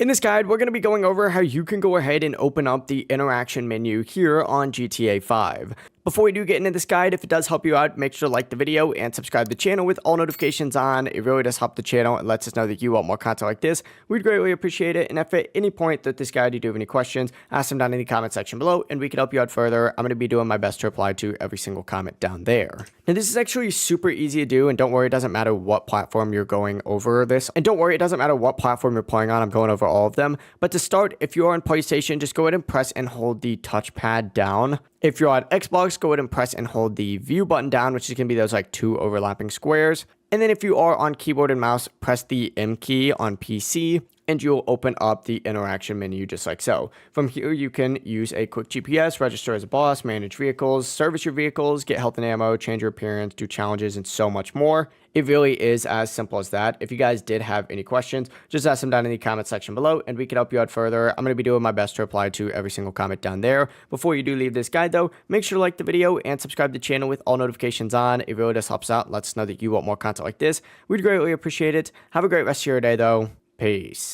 In this guide, we're going to be going over how you can go ahead and open up the interaction menu here on GTA 5. Before we do get into this guide, if it does help you out, make sure to like the video and subscribe to the channel with all notifications on. It really does help the channel and lets us know that you want more content like this. We'd greatly appreciate it. And if at any point that this guide you do have any questions, ask them down in the comment section below and we can help you out further. I'm going to be doing my best to reply to every single comment down there. Now, this is actually super easy to do, and don't worry, it doesn't matter what platform you're going over this. And don't worry, it doesn't matter what platform you're playing on. I'm going over all of them. But to start, if you're on PlayStation, just go ahead and press and hold the touchpad down. If you're on Xbox, go ahead and press and hold the view button down, which is going to be those like two overlapping squares. And then if you are on keyboard and mouse, press the M key on PC and you'll open up the interaction menu just like so. From here, you can use a quick GPS, register as a boss, manage vehicles, service your vehicles, get health and ammo, change your appearance, do challenges, and so much more. It really is as simple as that. If you guys did have any questions, just ask them down in the comment section below and we can help you out further. I'm going to be doing my best to reply to every single comment down there. Before you do leave this guide though, make sure to like the video and subscribe to the channel with all notifications on. It really does help us out. Lets us know that you want more content like this. We'd greatly appreciate it. Have a great rest of your day though. Peace.